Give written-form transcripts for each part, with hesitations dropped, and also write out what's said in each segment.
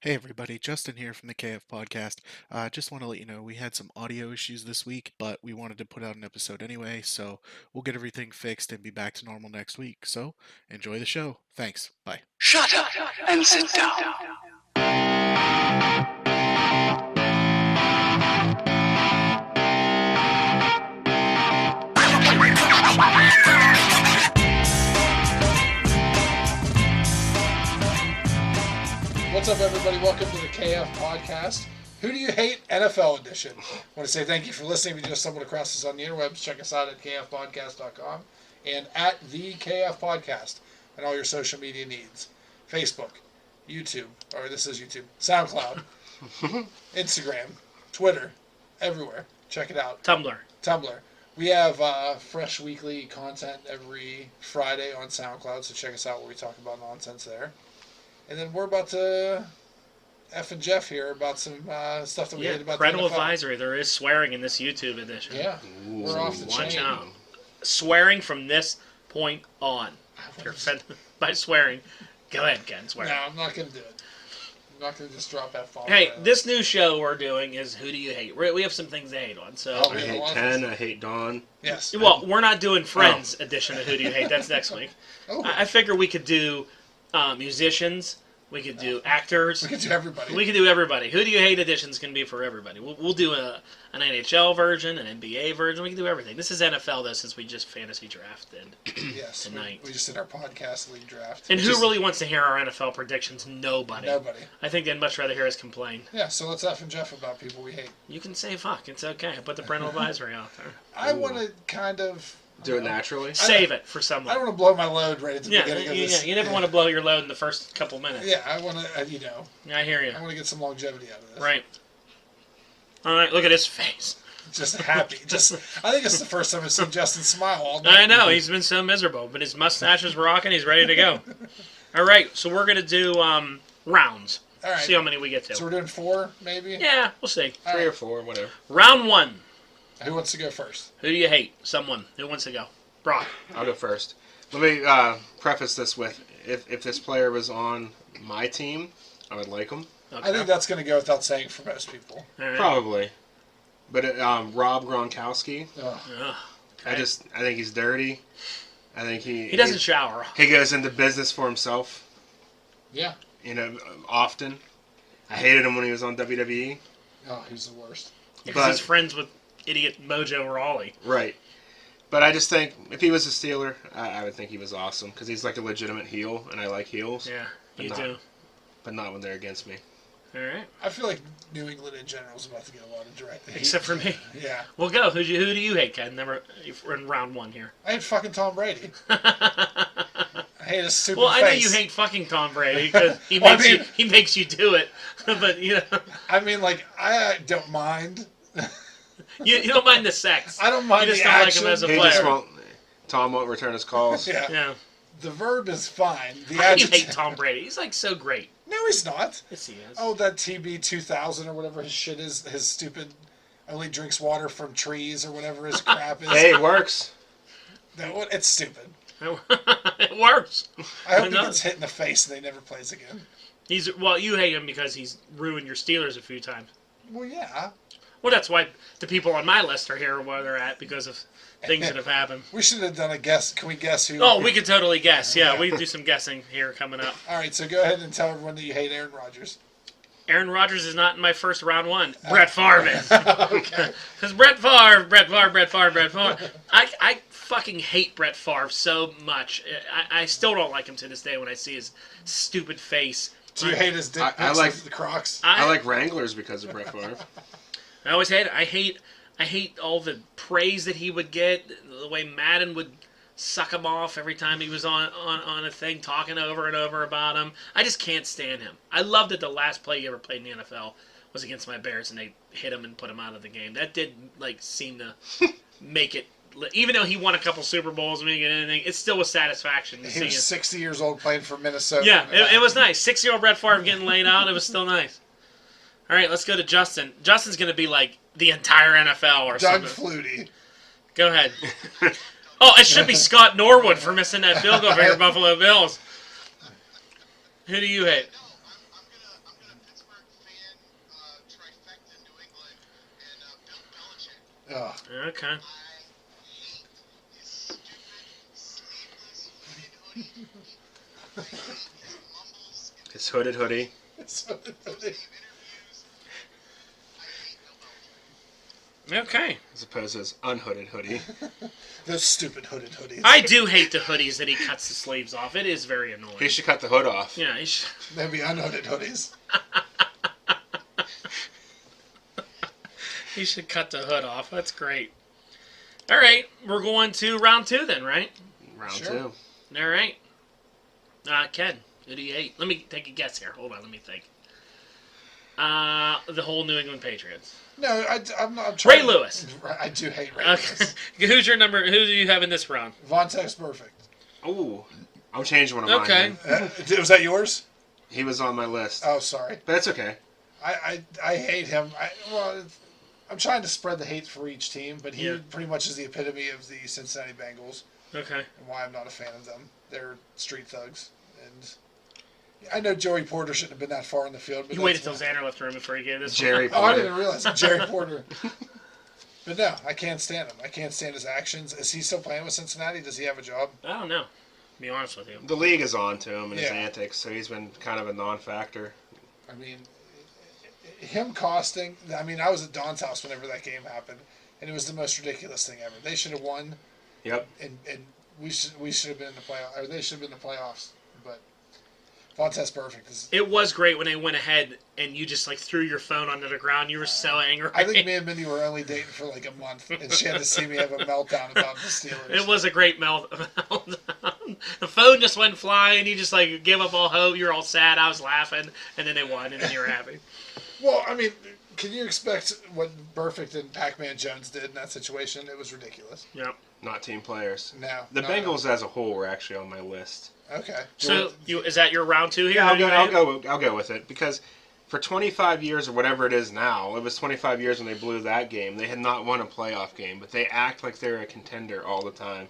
Hey everybody, Justin here from the KF Podcast. Just want to let you know we had some audio issues this week, but we wanted to put out an episode anyway, so we'll get everything fixed and be back to normal next week. So enjoy the show. Thanks. Bye. Shut up and sit down. What's up, everybody? Welcome to the KF Podcast. Who do you hate? NFL edition. I want to say thank you for listening. If you just stumbled across us on the interwebs, check us out at kfpodcast.com and at the KF Podcast and all your social media needs. Facebook, YouTube, or this is YouTube, SoundCloud, Instagram, Twitter, everywhere. Check it out. Tumblr. We have fresh weekly content every Friday on SoundCloud, so check us out where we talk about nonsense there. And then we're about to F and Jeff here about some stuff that we hate about parental the NFL. advisory. There is swearing in this YouTube edition. Yeah, we're off the Watch chain. out. Swearing from this point on. If you're offended by swearing, go ahead, Ken, swear. No, I'm not going to do it. I'm not going to just drop that phone. Hey, this new show we're doing is Who Do You Hate? We have some things to hate on. So, Oh, I hate Ken. I hate Dawn. Yes. well, we're not doing Friends edition of Who Do You Hate. That's next week. Oh, I figure we could do musicians. We could do actors. we can do everybody. We can do everybody. Who Do You Hate editions can be for everybody. We'll do an NHL version, an NBA version. We can do everything. This is NFL, though, since we just fantasy drafted yes, tonight. we just did our podcast league draft. And who really wants to hear our NFL predictions? Nobody. Nobody. I think they'd much rather hear us complain. Yeah, so let's F and Jeff about people we hate. You can say fuck. It's okay. Put the parental advisory out there. I want to kind of... Do it naturally. Save it for I someone. don't want to blow my load right at the beginning of this. You never want to blow your load in the first couple minutes. Yeah, I want to, I hear you. I want to get some longevity out of this. Right. All right, look at his face. Just happy. I think it's the first time I've seen Justin smile all night. I know, he's been so miserable, but his mustache is rocking. He's ready to go. All right, so we're going to do rounds. All right. See how many we get to. So we're doing 4, maybe? Yeah, we'll see. Three or four, whatever. Round 1. Who wants to go first? Who do you hate? Someone. Who wants to go? Brock. I'll go first. Let me preface this with, if this player was on my team, I would like him. Okay. I think that's going to go without saying for most people. All right. Probably. But Rob Gronkowski, Ugh. Ugh, I okay. think he's dirty. I think He doesn't shower. He goes into business for himself, Yeah. often. I hated him when he was on WWE. Oh, he's the worst. Because he's friends with idiot Mojo Rawley. Right. But I just think, if he was a Steeler, I would think he was awesome. Because he's like a legitimate heel, and I like heels. Yeah, you But do. But not when they're against me. All right. I feel like New England in general is about to get a lot of direct hate. Except for me. Yeah. Well, go. Who do you hate, Ken? We're in round 1 here. I hate fucking Tom Brady. Well, I hate his stupid I know face. you hate fucking Tom Brady because he Well, he makes you do it. But I mean, like, I don't mind. you don't mind the sex. I don't mind You just the don't action. like him as a He player. just won't. Tom won't return his calls. Yeah. Yeah. The verb is fine. The How do you adjective... hate Tom Brady? He's like so great. No, he's not. Yes, he is. Oh, that TB 2000 or whatever his shit is. His stupid only drinks water from trees or whatever his crap is. Hey, it works. No, it's stupid. It works. I hope he know. gets hit in the face and they never plays again. You hate him because he's ruined your Steelers a few times. Well, yeah. Well, that's why the people on my list are here where they're at because of things that have happened. We should have done a guess. Can we guess who? Oh, we could totally guess. Yeah, we can do some guessing here coming up. All right, so go ahead and tell everyone that you hate Aaron Rodgers. Aaron Rodgers is not in my first round 1. Brett Favre is. Okay. Because Brett Favre. I fucking hate Brett Favre so much. I still don't like him to this day when I see his stupid face. Do you hate his dick I pics like- with the Crocs? I like Wranglers because of Brett Favre. I always hate it. I hate all the praise that he would get, the way Madden would suck him off every time he was on a thing, talking over and over about him. I just can't stand him. I loved that the last play he ever played in the NFL was against my Bears, and they hit him and put him out of the game. That did seem to make it. Even though he won a couple Super Bowls and didn't get anything, it still was satisfaction to He see was him. 60 years old playing for Minnesota. Yeah, it was nice. 6-year-old Brett Favre getting laid out. It was still nice. All right, let's go to Justin. Justin's going to be like the entire NFL or Doug something. Flutie. Go ahead. Oh, it should be Scott Norwood for missing that field goal for your Buffalo Bills. Who do you hate? Ugh. Okay. His hooded hoodie. Okay. As opposed to his unhooded hoodie. Those stupid hooded hoodies. I do hate the hoodies that he cuts the sleeves off. It is very annoying. He should cut the hood off. Yeah, he should. They'd be unhooded hoodies. He should cut the hood off. That's great. All right, we're going to round 2 then, right? Round Sure. 2. All right. Ken, who do you hate? Let me take a guess here. Hold on, let me think. The whole New England Patriots. No, I'm not. I'm trying Ray Lewis. I do hate Ray Okay. Lewis. Who's your number? Who do you have in this round? Vontae's perfect. Ooh. I'm changing one of mine. Okay. then. Was that yours? He was on my list. Oh, sorry. But it's okay. I hate him. I'm trying to spread the hate for each team, but he Yeah. pretty much is the epitome of the Cincinnati Bengals, Okay. and why I'm not a fan of them. They're street thugs, and I know Joey Porter shouldn't have been that far in the field. But You waited till Xander left the room before you gave this Jerry one. Oh, I Porter. didn't realize it. Jerry Porter. But no, I can't stand him. I can't stand his actions. Is he still playing with Cincinnati? Does he have a job? I don't know. To be honest with you. The league is on to him and his Yeah. antics, so he's been kind of a non-factor. I mean, him costing. I mean, I was at Don's house whenever that game happened, and it was the most ridiculous thing ever. They should have won, Yep. and we should have been in the playoff, or they should have been in the playoffs. But Vontae's perfect. It was great when they went ahead and you just like threw your phone onto the ground. You were so angry. I think me and Mindy were only dating for like a month, and she had to see me have a meltdown about the Steelers. It was a great meltdown. The phone just went flying. You just like gave up all hope. You were all sad. I was laughing, and then they won, and then you were happy. Well, I mean, can you expect what Perfect and Pac-Man Jones did in that situation? It was ridiculous. Yep. Not team players. No. The no, Bengals as a whole were actually on my list. No. Okay. So is that your round 2 here? Yeah, Who do you hate? I'll go with it because for 25 years or whatever it is now, it was 25 years when they blew that game. They had not won a playoff game, but they act like they're a contender all the time.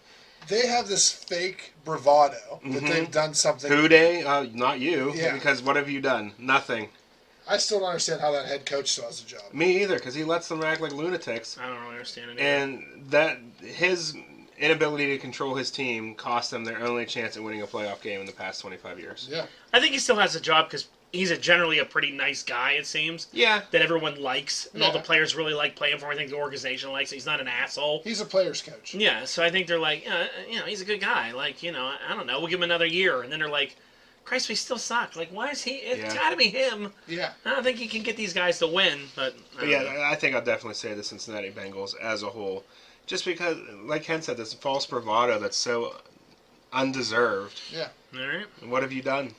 They have this fake bravado that they've done something. Who day? Not you. Yeah. Because what have you done? Nothing. I still don't understand how that head coach still has a job. Me either, because he lets them act like lunatics. I don't really understand it. Either. And that his inability to control his team cost them their only chance at winning a playoff game in the past 25 years. Yeah. I think he still has a job because he's generally a pretty nice guy. It seems. Yeah. That everyone likes, and all the Yeah. players really like playing for him. I think the organization likes him. He's not an asshole. He's a player's coach. Yeah, so I think they're like, he's a good guy. Like, I don't know, we'll give him another year. And then they're like, Christ, we still suck. Like, why is he? It's got to be him. Yeah. I don't think he can get these guys to win, but I don't know. I think I'll definitely say the Cincinnati Bengals as a whole. Just because, like Ken said, this false bravado that's so undeserved. Yeah. All right. What have you done?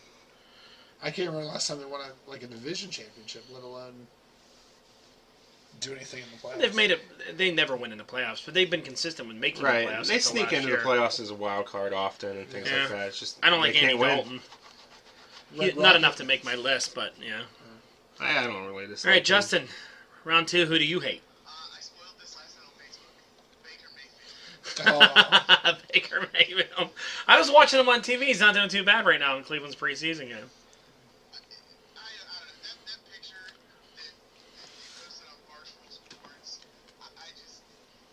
I can't remember the last time they won a division championship, let alone do anything in the playoffs. They've made it. They never win in the playoffs, but they've been consistent with making the Right. playoffs. They until sneak last into year. the playoffs as a wild card often and things Yeah. like that. It's just I don't like they Andy can't win. Dalton. Red Not Rocket. enough to make my list, but yeah. I don't really dislike All right, them. Justin. Round 2. Who do you hate? I spoiled this last night on Facebook. Baker Mayfield. Oh, Baker Mayfield. I was watching him on TV. He's not doing too bad right now in Cleveland's preseason game. I don't know. That picture that you posted on Barstool Sports, I just,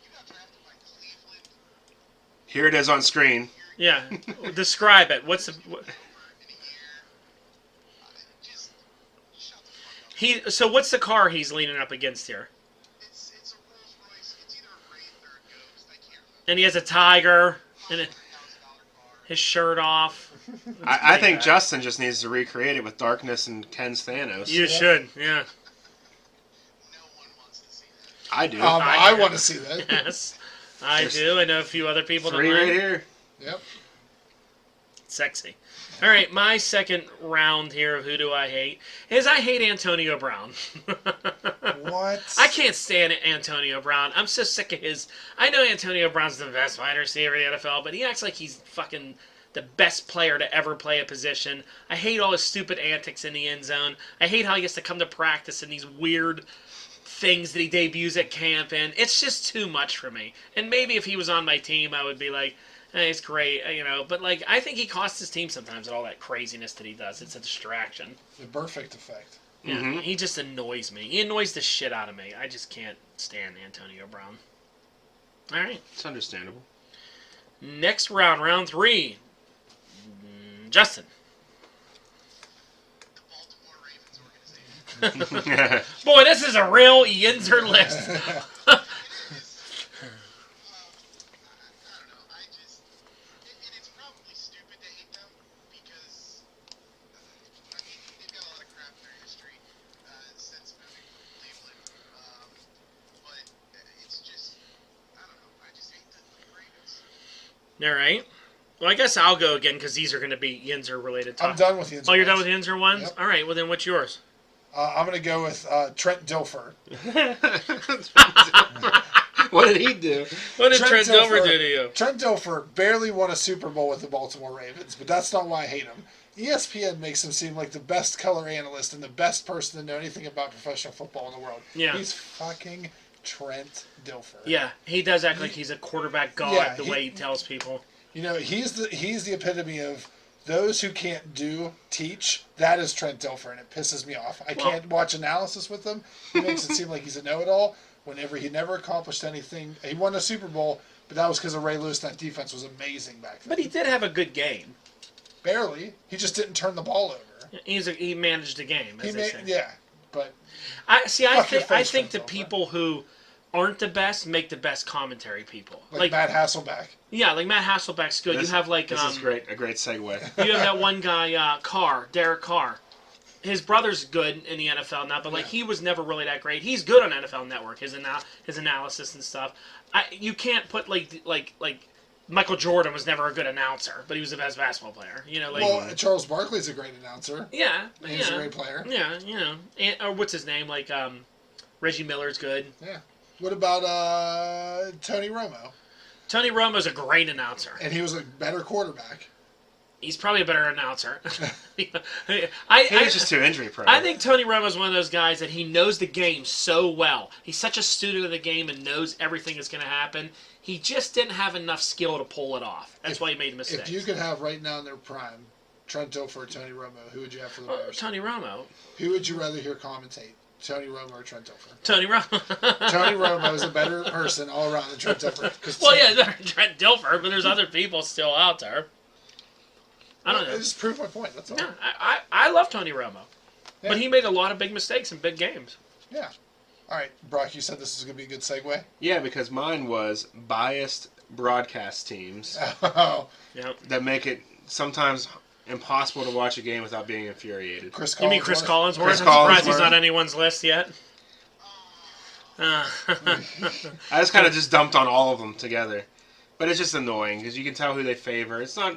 you got drafted by Cleveland Here it is on screen. Yeah. Describe it. What's the? in a year. Just shut the fuck up. So what's the car he's leaning up against here? It's a Rolls Royce. It's either a Wraith or a Ghost. I can't remember. And he has a tiger and $1,000 car. his shirt off. I think bad. Justin just needs to recreate it with Darkness and Ken's Thanos. You should. Yeah. No one wants to see that. I do. I want to see that. Yes. I There's do. I know a few other people that 3 might. right here. Yep. Sexy. All right, my second round here of who do I hate is I hate Antonio Brown. What? I can't stand Antonio Brown. I'm so sick of his. I know Antonio Brown's the best wide receiver in the NFL, but he acts like he's fucking the best player to ever play a position. I hate all his stupid antics in the end zone. I hate how he has to come to practice in these weird things that he debuts at camp, and it's just too much for me. And maybe if he was on my team, I would be like, hey, it's great, but like I think he costs his team sometimes with all that craziness that he does. It's a distraction. The perfect effect. Yeah, he just annoys me. He annoys the shit out of me. I just can't stand Antonio Brown. All right. It's understandable. Next round, round 3. Justin. The Baltimore Ravens organization. Boy, this is a real Yinzer list. It is. I don't know. And it's probably stupid to hate them because, I mean, they've got a lot of crap in their history since moving from Cleveland. But it's just, I don't know. I just hate the Ravens. All right. Well, I guess I'll go again because these are going to be Yinzer related. I'm done with the Yinzer. Oh, you're done with the Yinzer ones? Yep. All right. Well, then what's yours? I'm going to go with Trent Dilfer. What did he do? What did Trent Trent Dover Dilfer- do to you? Trent Dilfer barely won a Super Bowl with the Baltimore Ravens, but that's not why I hate him. ESPN makes him seem like the best color analyst and the best person to know anything about professional football in the world. Yeah. He's fucking Trent Dilfer. Yeah, he does act like he's a quarterback god Yeah, the way he tells people. You know, he's the epitome of those who can't teach. That is Trent Dilfer, and it pisses me off. I can't watch analysis with him. He makes it seem like he's a know-it-all. Whenever he never accomplished anything, he won a Super Bowl, but that was because of Ray Lewis. That defense was amazing back then. But he did have a good game. Barely. He just didn't turn the ball over. He managed a game, as they say. Yeah, but I Fuck your face, think the Trent Dilfer. people who aren't the best make the best commentary people. like Matt Hasselbeck. Yeah, like Matt Hasselbeck's good. You have like This is great. A great segue. you have that one guy, Derek Carr. His brother's good in the NFL now, but like he was never really that great. He's good on NFL Network. His analysis and stuff. You can't put like Michael Jordan was never a good announcer, but he was the best basketball player. You know, like Well, Charles Barkley's a great announcer. yeah, He's a great player. Yeah, you know, or what's his name? Like Reggie Miller's good. Yeah. What about Tony Romo? Tony Romo's a great announcer. And he was a better quarterback. He's probably a better announcer. He was just too injury prone. I think Tony Romo's one of those guys that he knows the game so well. He's such a student of the game and knows everything that's going to happen. He just didn't have enough skill to pull it off. That's why he made mistakes. If you could have right now in their prime, Trent Dilfer or Tony Romo, who would you have for the Bears? Tony Romo. Who would you rather hear commentate? Tony Romo or Trent Dilfer? Tony Romo. Tony Romo is a better person all around than Trent Dilfer. Well, yeah, Trent Dilfer, but there's other people still out there. I don't know. Just prove my point. That's all. No, I love Tony Romo. Yeah. But he made a lot of big mistakes in big games. Yeah. All right, Brock, you said this is going to be a good segue? Yeah, because mine was biased broadcast teams Oh, Yep. that make it sometimes impossible to watch a game without being infuriated. Chris Collinsworth. You mean Chris Collinsworth? Chris I'm surprised he's Collinsworth. not on anyone's list yet. I just kind of just dumped on all of them together. But it's just annoying because you can tell who they favor. It's not,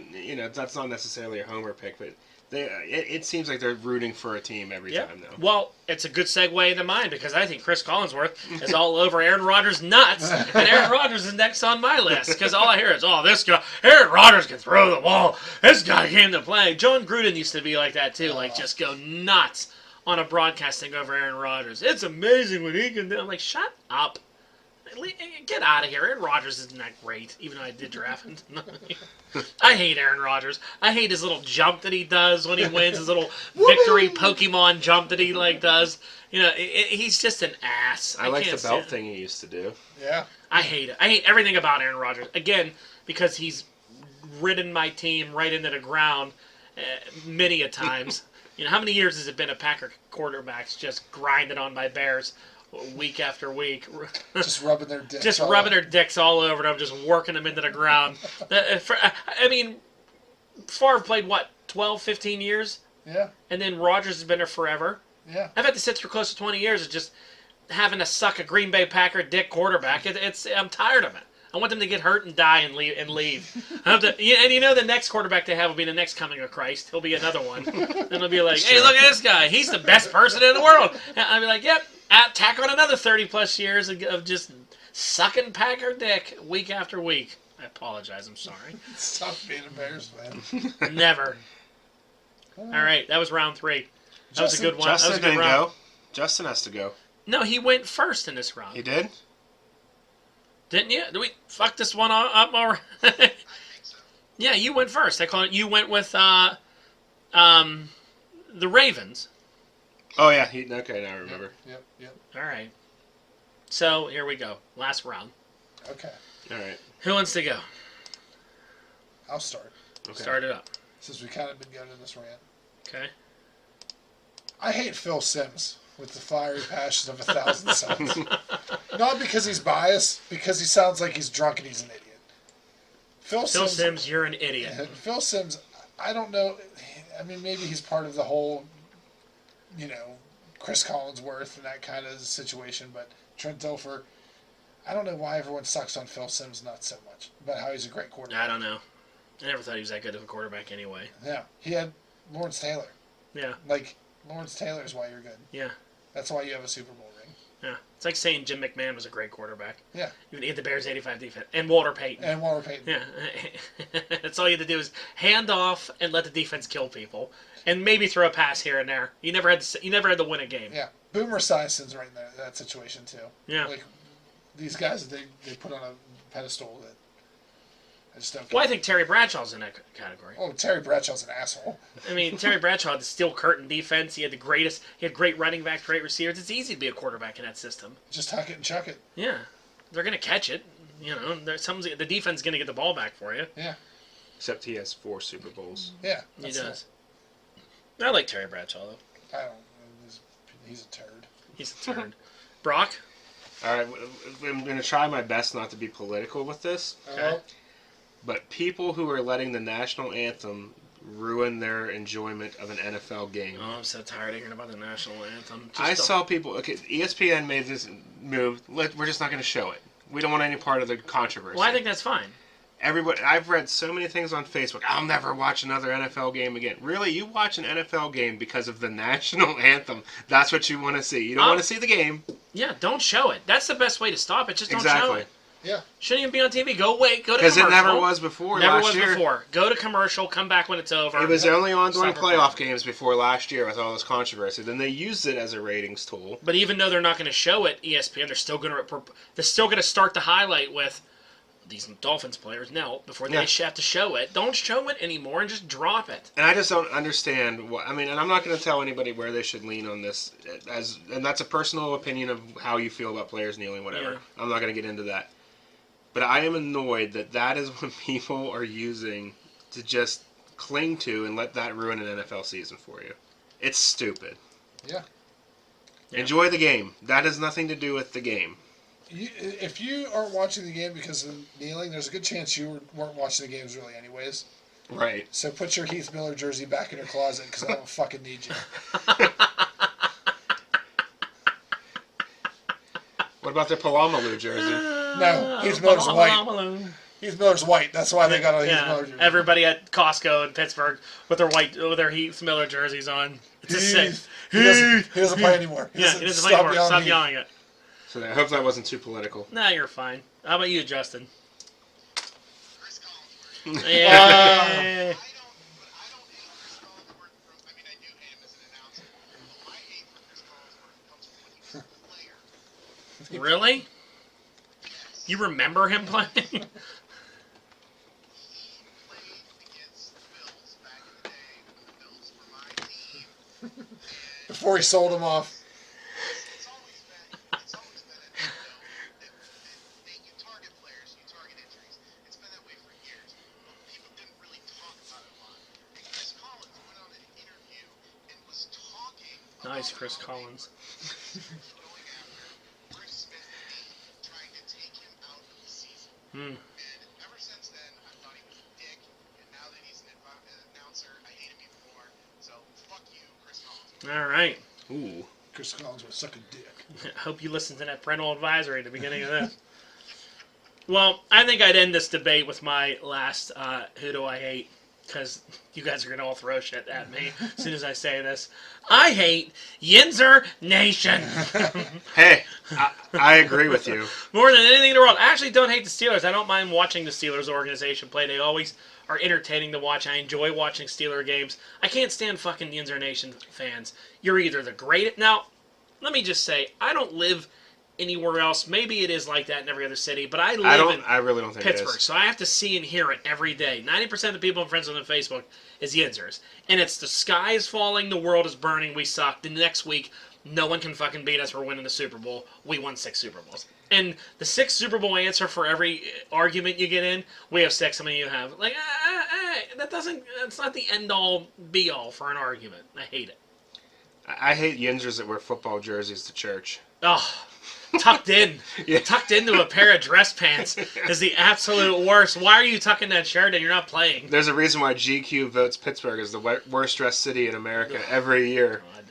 that's not necessarily a homer pick, but it seems like they're rooting for a team every time now. Well, it's a good segue into mine because I think Chris Collinsworth is all over Aaron Rodgers' nuts, and Aaron Rodgers is next on my list because all I hear is, "Oh, this guy, Aaron Rodgers can throw the ball. This guy came to play." John Gruden used to be like that too, like just go nuts on a broadcasting over Aaron Rodgers. It's amazing what he can do. I'm like, shut up. Get out of here. Aaron Rodgers isn't that great, even though I did draft him. I hate Aaron Rodgers. I hate his little jump that he does when he wins, his little victory Pokemon jump that he does. He's just an ass. I like can't the belt stand thing he used to do. Yeah. I hate it. I hate everything about Aaron Rodgers. Again, because he's ridden my team right into the ground many a times. How many years has it been a Packer quarterbacks just grinded on by Bears week after week? Just rubbing their dicks. Just all rubbing over. their dicks all over them, just working them into the ground. I mean, Favre played, 12, 15 years? Yeah. And then Rodgers has been there forever. Yeah. I've had to sit through close to 20 years of just having to suck a Green Bay Packer dick quarterback. I'm tired of it. I want them to get hurt and die and leave. And the next quarterback they have will be the next coming of Christ. He'll be another one. And they'll be like, hey, look at this guy. He's the best person in the world. And I'll be like, yep, tack on another 30-plus years of just sucking Packer dick week after week. I apologize. I'm sorry. Stop being a Bears fan. Never. All right, that was round 3. That was a good one. That was Justin a good didn't round. go. Justin has to go. No, he went first in this round. He did? Didn't you? Did we fuck this one up already? I think so. Yeah, you went first. I call it. You went with the Ravens. Oh, yeah. Okay, now I remember. Yep. All right. So here we go. Last round. Okay. All right. Who wants to go? I'll start. Okay. Start it up. Since we kind of been going in this rant. Okay. I hate Phil Simms with the fiery passion of 1,000 suns. Not because he's biased, because he sounds like he's drunk and he's an idiot. Phil Simms, you're an idiot. Phil Simms, I don't know. I mean, maybe he's part of the whole, Chris Collinsworth and that kind of situation, but Trent Dilfer, I don't know why everyone sucks on Phil Simms not so much, about how he's a great quarterback. I don't know. I never thought he was that good of a quarterback anyway. Yeah. He had Lawrence Taylor. Yeah. Lawrence Taylor is why you're good. Yeah. That's why you have a Super Bowl ring. Yeah. It's like saying Jim McMahon was a great quarterback. Yeah. Even he had the Bears 85 defense. And Walter Payton. Yeah. That's all you had to do is hand off and let the defense kill people. And maybe throw a pass here and there. You never had to win a game. Yeah. Boomer Sison's right in that situation, too. Yeah. Like, these guys that they put on a pedestal that I just don't get. Well, I think Terry Bradshaw's in that category. Oh, Terry Bradshaw's an asshole. I mean, Terry Bradshaw had the steel curtain defense. He had great running backs, great receivers. It's easy to be a quarterback in that system. Just huck it and chuck it. Yeah. They're going to catch it. The defense is going to get the ball back for you. Yeah. Except he has 4 Super Bowls. Yeah. He does. I like Terry Bradshaw, though. I don't know. He's a turd. He's a turd. Brock? All right, I'm going to try my best not to be political with this. Okay. But people who are letting the national anthem ruin their enjoyment of an NFL game. Oh, I'm so tired of hearing about the national anthem. I saw people. Okay, ESPN made this move. We're just not going to show it. We don't want any part of the controversy. Well, I think that's fine. Everybody, I've read so many things on Facebook. I'll never watch another NFL game again. Really, you watch an NFL game because of the national anthem. That's what you want to see. You don't want to see the game. Yeah, don't show it. That's the best way to stop it. Just don't show it. Yeah. Shouldn't even be on TV. Go to commercial. Because it never was before Never last was year. before. Go to commercial. Come back when it's over. It was only on during Stop playoff recording. games before last year with all this controversy. Then they used it as a ratings tool. But even though they're not going to show it, ESPN, they're still going to start the highlight with these Dolphins players knelt before they have to show it. Don't show it anymore and just drop it. And I just don't understand what I mean. And I'm not going to tell anybody where they should lean on this, and that's a personal opinion of how you feel about players kneeling, whatever. Yeah. I'm not going to get into that. But I am annoyed that is what people are using to just cling to and let that ruin an NFL season for you. It's stupid. Yeah. Enjoy the game. That has nothing to do with the game. If you aren't watching the game because of kneeling, there's a good chance you weren't watching the games really anyways. Right. So put your Heath Miller jersey back in your closet because I don't fucking need you. What about their Palomalu jersey? No, Heath Miller's white. Heath Miller's white. That's why they got a Heath Miller jersey. Everybody at Costco in Pittsburgh with their Heath Miller jerseys on. It's a sick. He doesn't play anymore. He doesn't play anymore. Stop yelling it. So I hope that wasn't too political. Nah, you're fine. How about you, Justin? Chris Collinsworth. Yeah. I don't hate Chris Collinsworth. I mean, I do hate him as an announcer. But my hate for Chris Collinsworth comes from when he was a player. Really? Yes. You remember him playing? He played against the Bills back in the day when the Bills were my team. Before he sold him off. It's always been that you target players, you target injuries. It's been that way for years. But people didn't really talk about it a lot. And Chris Collins went on an interview and was talking Nice, about Chris how Collins. he was going after Chris Smith and trying to take him out of the season. And ever since then, I thought he was a dick. And now that he's an announcer, I hate him even more. So, fuck you, Chris Collins. All right. Ooh. Chris Collins was suck a dick. Hope you listened to that parental advisory at the beginning of this. Well, I think I'd end this debate with my last who do I hate, because you guys are going to all throw shit at me as soon as I say this. I hate Yinzer Nation. Hey, I agree with you. More than anything in the world. I actually don't hate the Steelers. I don't mind watching the Steelers organization play. They always are entertaining to watch. I enjoy watching Steeler games. I can't stand fucking Yinzer Nation fans. You're either the greatest... Now, let me just say, I don't live anywhere else. Maybe it is like that in every other city, but I live in I really don't think Pittsburgh, it is. so I have to see and hear it every day. 90% of the people I'm friends with on Facebook is Yinzers. And it's the sky is falling, the world is burning, we suck. The next week, no one can fucking beat us, we're winning the Super Bowl. We won 6 Super Bowls. And the 6 Super Bowl answer for every argument you get in, we have 6, how many you have? Like, that's not the end-all, be-all for an argument. I hate it. I hate Yinzers that wear football jerseys to church. Oh, tucked in. Yeah. Tucked into a pair of dress pants is the absolute worst. Why are you tucking that shirt and you're not playing? There's a reason why GQ votes Pittsburgh as the worst dressed city in America every year. God.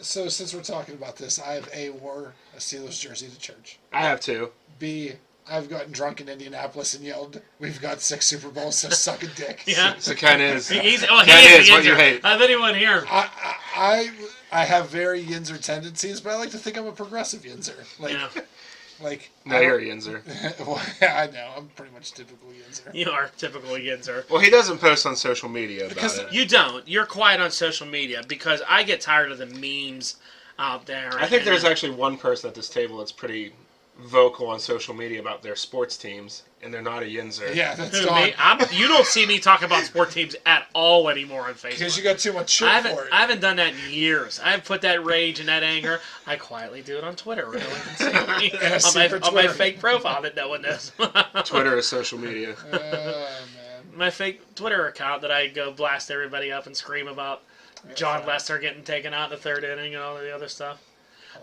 So since we're talking about this, I have A, wore a Steelers jersey to church. I have two. B, I've gotten drunk in Indianapolis and yelled, "We've got 6 Super Bowls, so suck a dick." Yeah. So Ken is. Ken is what you hate. Of anyone here. I have very Yinzer tendencies, but I like to think I'm a progressive Yinzer. No, you're a Yinzer. Well, yeah, I know. I'm pretty much typical Yinzer. You are typical Yinzer. Well, he doesn't post on social media about it. You don't. You're quiet on social media because I get tired of the memes out there. I think there's actually one person at this table that's pretty vocal on social media about their sports teams, and they're not a Yinzer. Yeah, that's Who, Don. me? You don't see me talk about sport teams at all anymore on Facebook. Because you got too much shit for it. I haven't done that in years. I've put that rage and that anger. I quietly do it on Twitter. Really, on my fake profile that no one knows. Twitter is social media. Man. My fake Twitter account that I go blast everybody up and scream about John Lester getting taken out in the 3rd inning and all the other stuff.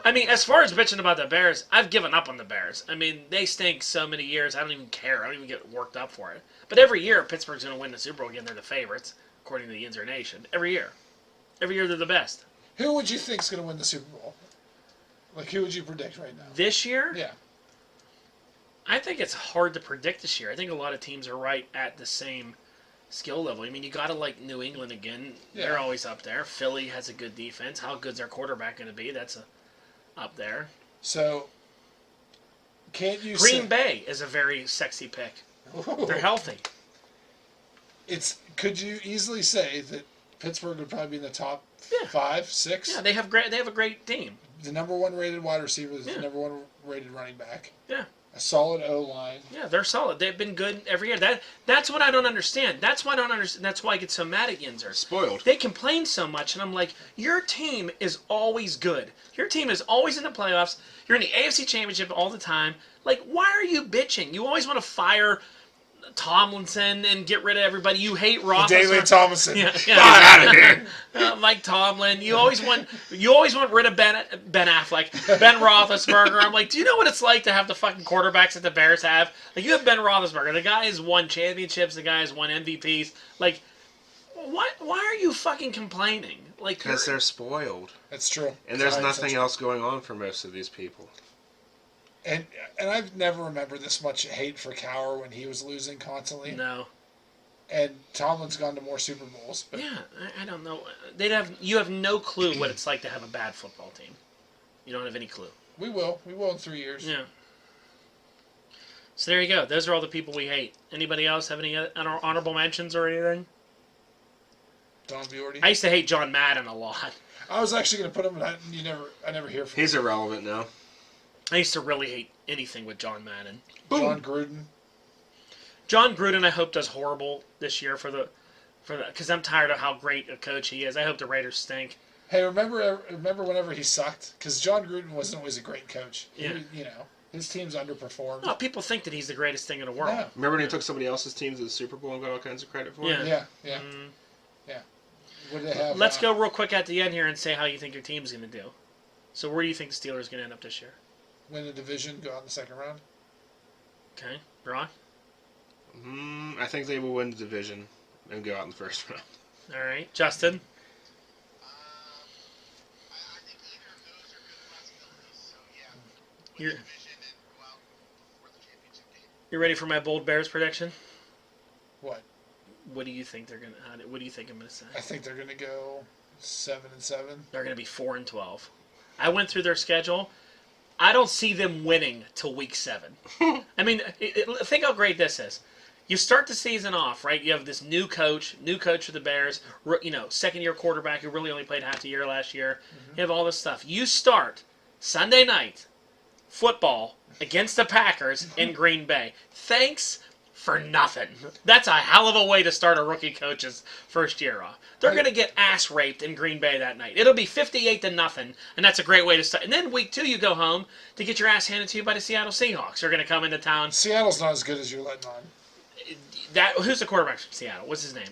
I mean, as far as bitching about the Bears, I've given up on the Bears. I mean, they stink so many years, I don't even care. I don't even get worked up for it. But every year, Pittsburgh's going to win the Super Bowl again. They're the favorites, according to the Yinzer Nation. Every year. Every year, they're the best. Who would you think's going to win the Super Bowl? Like, who would you predict right now? This year? Yeah. I think it's hard to predict this year. I think a lot of teams are right at the same skill level. I mean, you got to like New England again. Yeah. They're always up there. Philly has a good defense. How good's their quarterback going to be? That's up there. So, can't you Green Bay is a very sexy pick. They're healthy. Could you easily say that Pittsburgh would probably be in the top 5, 6? Yeah, they have a great team. The number 1 rated wide receiver, the Yeah. number 1 rated running back. Yeah. A solid O-line. Yeah, they're solid. They've been good every year. That's what I don't understand. That's why I don't understand. That's why I get so mad at Yinzer. Spoiled. They complain so much, and I'm like, your team is always good. Your team is always in the playoffs. You're in the AFC Championship all the time. Like, why are you bitching? You always want to fire Tomlinson and get rid of everybody. You hate Roethlisberger. David Thomason. Yeah. Out of here. Mike Tomlin. You always want rid of Ben Affleck, Ben Roethlisberger. I'm like, do you know what it's like to have the fucking quarterbacks that the Bears have? Like, you have Ben Roethlisberger. The guy has won championships. The guy has won MVPs. Like, why are you fucking complaining? Like, Because they're spoiled. That's true. And there's nothing else going on for most of these people. And I've never remembered this much hate for Cowher when he was losing constantly. No. And Tomlin's gone to more Super Bowls. But Yeah, I don't know. You have no clue what it's like to have a bad football team. You don't have any clue. we will. We will in 3 years. Yeah. So there you go. Those are all the people we hate. Anybody else have any honorable mentions or anything? Don Buorty. I used to hate John Madden a lot. I was actually going to put him, but I never hear from He's him. irrelevant now. I used to really hate anything with John Madden. John Gruden. John Gruden, I hope, does horrible this year because I'm tired of how great a coach he is. I hope the Raiders stink. Hey, remember whenever he sucked? Because John Gruden wasn't always a great coach. Yeah. His team's underperformed. No, people think that he's the greatest thing in the world. No. Remember when he took somebody else's team to the Super Bowl and got all kinds of credit for Yeah. it? Yeah. Mm. Yeah. What do they have? Let's go real quick at the end here and say how you think your team's going to do. So where do you think the Steelers are going to end up this year? Win the division, go out in the second round. Okay, Ron? I think they will win the division and go out in the first round. All right, Justin? I think either of those are good possibilities. So yeah, win You're- the division and go out for the championship game. You ready for my bold Bears prediction? What? What do you think they're going to? What do you think I'm going to say? I think they're going to go 7-7. They're going to be 4-12. I went through their schedule. I don't see them winning till week 7. I mean, think how great this is. You start the season off, right? You have this new coach for the Bears, second-year quarterback who really only played half the year last year. You have all this stuff. You start Sunday night football against the Packers in Green Bay. Thanks for nothing. That's a hell of a way to start a rookie coach's first year off. They're going to get ass raped in Green Bay that night. It'll be 58-0, and that's a great way to start. And then week 2, you go home to get your ass handed to you by the Seattle Seahawks. They're going to come into town. Seattle's not as good as you're letting on. Who's the quarterback from Seattle? What's his name?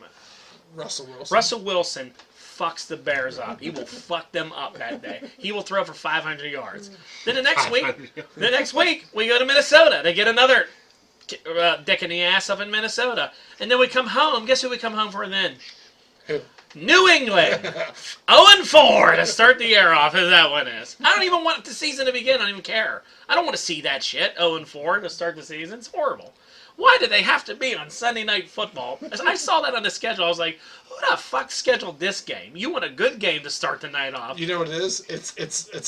Russell Wilson. Russell Wilson fucks the Bears up. He will fuck them up that day. He will throw for 500 yards. Then the next week, we go to Minnesota. They get another dick in the ass up in Minnesota. And then we come home. Guess who we come home for then? Who? New England. 0-4 to start the year off, as that one is. I don't even want the season to begin. I don't even care. I don't want to see that shit. 0-4 to start the season. It's horrible. Why do they have to be on Sunday Night Football? As I saw that on the schedule, I was like, who the fuck scheduled this game? You want a good game to start the night off. You know what it is? It's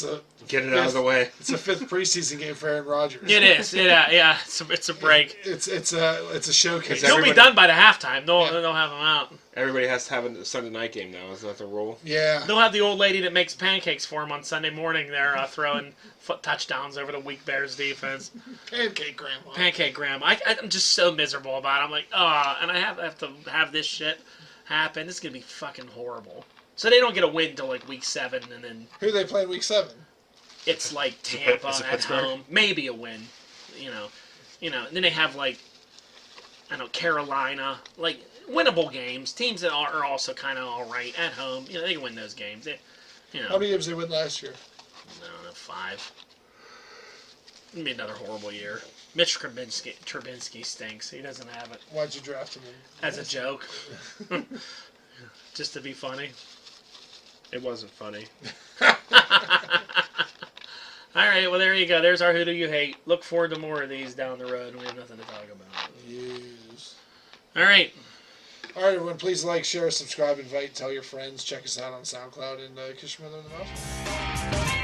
a Get it out of the way. It's a 5th preseason game for Aaron Rodgers. It is. Yeah. It's a break. It's a showcase. He'll be done by the halftime. They'll have him out. Everybody has to have a Sunday night game now. Is that the rule? Yeah. They'll have the old lady that makes pancakes for him on Sunday morning there throwing touchdowns over the weak Bears defense. Pancake grandma. Pancake grandma. I'm just so miserable about it. I'm like, and I have to have this shit happen. This is going to be fucking horrible. So they don't get a win until like week 7, and then... Who they play in week 7? It's like Tampa Is it at Pittsburgh? home. Maybe a win. You know. And then they have like, I don't know, Carolina. Like, winnable games. Teams that are also kind of all right at home. They can win those games. How many games did they win last year? I don't know, 5. It'll be another horrible year. Mitch Trubinsky stinks. He doesn't have it. Why'd you draft him? As a joke. Just to be funny. It wasn't funny. All right, well, there you go. There's our Who Do You Hate. Look forward to more of these down the road. We have nothing to talk about. Yes. All right. All right, everyone. Please like, share, subscribe, invite, tell your friends. Check us out on SoundCloud and kiss your mother in the mouth.